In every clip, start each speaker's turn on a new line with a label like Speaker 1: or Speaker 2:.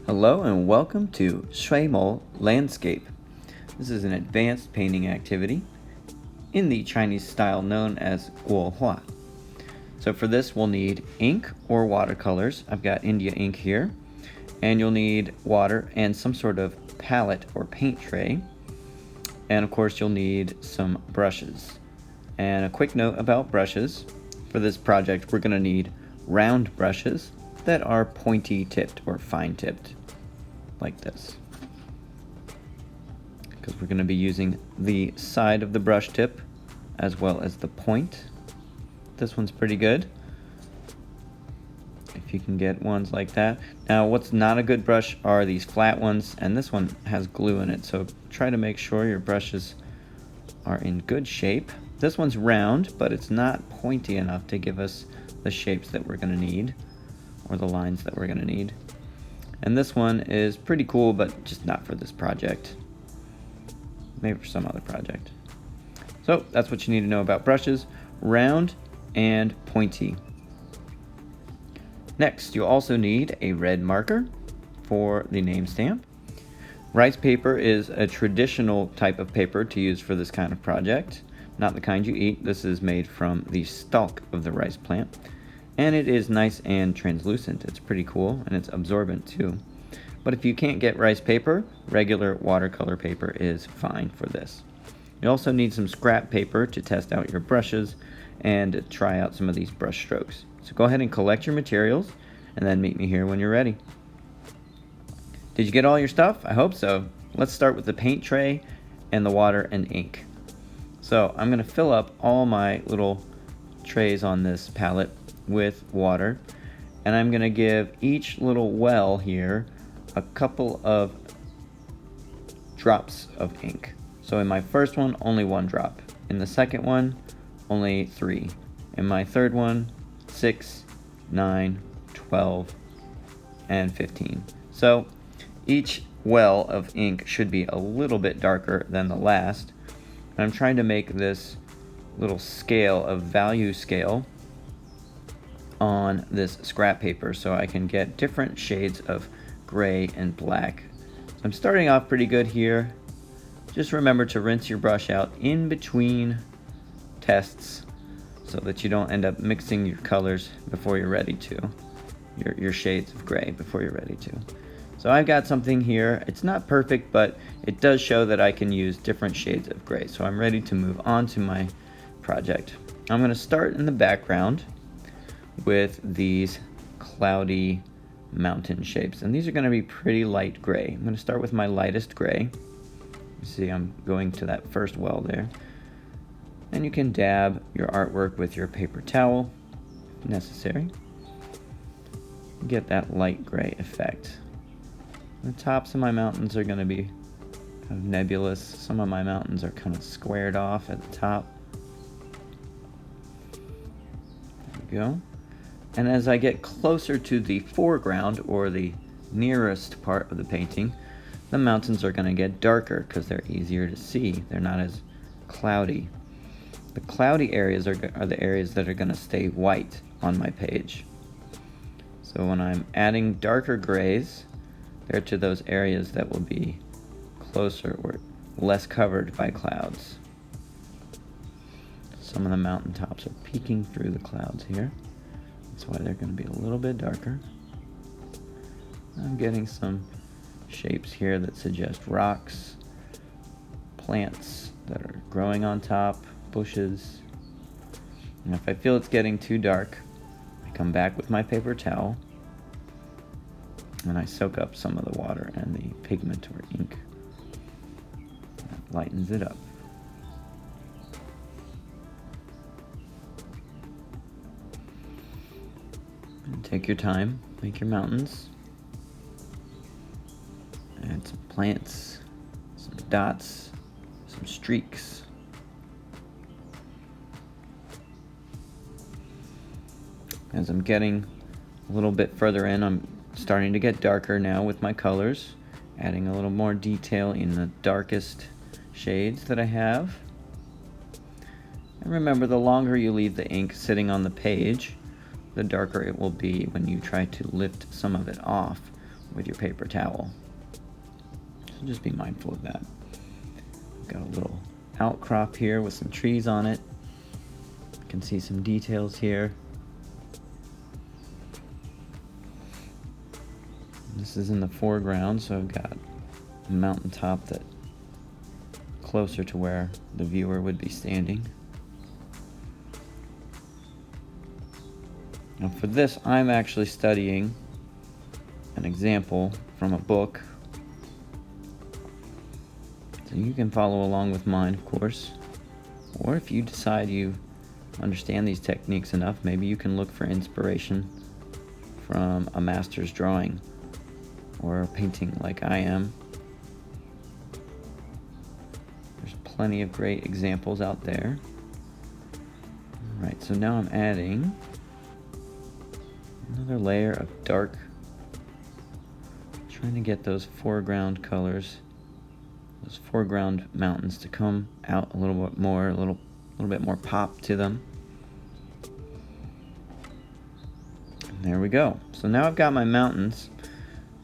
Speaker 1: Hello and welcome to Shui Mo Landscape. This is an advanced painting activity in the Chinese style known as guohua. So for this we'll need ink or watercolors. I've got India ink here. And you'll need water and some sort of palette or paint tray. And of course you'll need some brushes. And a quick note about brushes. For this project we're going to need round brushes that are pointy tipped or fine tipped, like this, because we're going to be using the side of the brush tip as well as the point. This one's pretty good if you can get ones like that. Now what's not a good brush are these flat ones, and this one has glue in it, so try to make sure your brushes are in good shape. This one's round, but it's not pointy enough to give us the shapes that we're going to need, or the lines that we're going to need. And this one is pretty cool, but just not for this project. Maybe for some other project. So that's what you need to know about brushes: round and pointy. Next, you'll also need a red marker for the name stamp. Rice paper is a traditional type of paper to use for this kind of project. Not the kind you eat. This is made from the stalk of the rice plant. And it is nice and translucent. It's pretty cool, and it's absorbent too. But if you can't get rice paper, regular watercolor paper is fine for this. You also need some scrap paper to test out your brushes and try out some of these brush strokes. So go ahead and collect your materials and then meet me here when you're ready. Did you get all your stuff? I hope so. Let's start with the paint tray and the water and ink. So I'm going to fill up all my little trays on this palette with water, and I'm going to give each little well here a couple of drops of ink. So in my first one, only 1 drop. In the second one, only 3. In my third one, 6, 9, 12, and 15. So each well of ink should be a little bit darker than the last. And I'm trying to make this little scale, a value scale, on this scrap paper so I can get different shades of gray and black. So I'm starting off pretty good here. Just remember to rinse your brush out in between tests so that you don't end up mixing your colors before you're ready to, your shades of gray before you're ready to. So I've got something here. It's not perfect, but it does show that I can use different shades of gray. So I'm ready to move on to my project. I'm going to start in the background with these cloudy mountain shapes, and these are going to be pretty light gray. I'm going to start with my lightest gray. You see I'm going to that first well there, and you can dab your artwork with your paper towel if necessary. Get that light gray effect. The tops of my mountains are going to be kind of nebulous. Some of my mountains are kind of squared off at the top. There we go. And as I get closer to the foreground, or the nearest part of the painting, the mountains are going to get darker because they're easier to see. They're not as cloudy. The cloudy areas are the areas that are going to stay white on my page. So when I'm adding darker grays, they're to those areas that will be closer or less covered by clouds. Some of the mountaintops are peeking through the clouds here. That's why they're going to be a little bit darker. I'm getting some shapes here that suggest rocks, plants that are growing on top, bushes. And if I feel it's getting too dark, I come back with my paper towel and I soak up some of the water and the pigment or ink. That lightens it up. And take your time, make your mountains. Add some plants, some dots, some streaks. As I'm getting a little bit further in, I'm starting to get darker now with my colors, adding a little more detail in the darkest shades that I have. And remember, the longer you leave the ink sitting on the page, the darker it will be when you try to lift some of it off with your paper towel. So just be mindful of that. Got a little outcrop here with some trees on it. You can see some details here. This is in the foreground, so I've got a mountaintop that closer to where the viewer would be standing. Now for this, I'm actually studying an example from a book. So you can follow along with mine, of course. Or if you decide you understand these techniques enough, maybe you can look for inspiration from a master's drawing or painting like I am. There's plenty of great examples out there. Alright, so now I'm adding another layer of dark, trying to get those foreground colors, those foreground mountains to come out a little bit more, a little bit more pop to them. And there we go. So now I've got my mountains.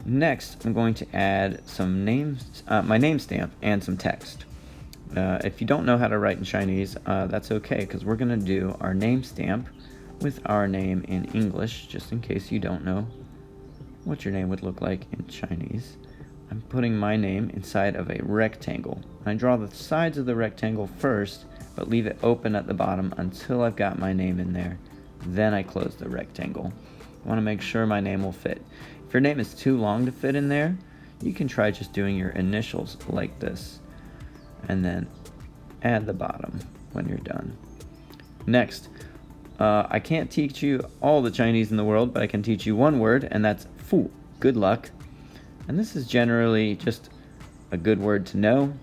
Speaker 1: Next, I'm going to add some names, my name stamp and some text. If you don't know how to write in Chinese, that's okay, because we're going to do our name stamp with our name in English, just in case you don't know what your name would look like in Chinese. I'm putting my name inside of a rectangle. I draw the sides of the rectangle first, but leave it open at the bottom until I've got my name in there. Then I close the rectangle. I want to make sure my name will fit. If your name is too long to fit in there, you can try just doing your initials like this, and then add the bottom when you're done. Next, I can't teach you all the Chinese in the world, but I can teach you one word, and that's fu, good luck. And this is generally just a good word to know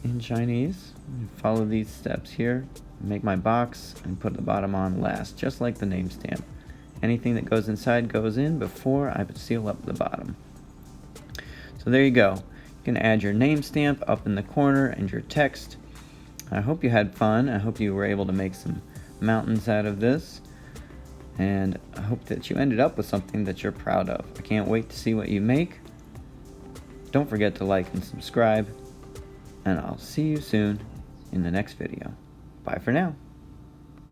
Speaker 1: in Chinese. Follow these steps here, make my box, and put the bottom on last, just like the name stamp. Anything that goes inside goes in before I seal up the bottom. So there you go. You can add your name stamp up in the corner and your text. I hope you had fun. I hope you were able to make some mountains out of this. And I hope that you ended up with something that you're proud of. I can't wait to see what you make. Don't forget to like and subscribe. And I'll see you soon in the next video. Bye for now.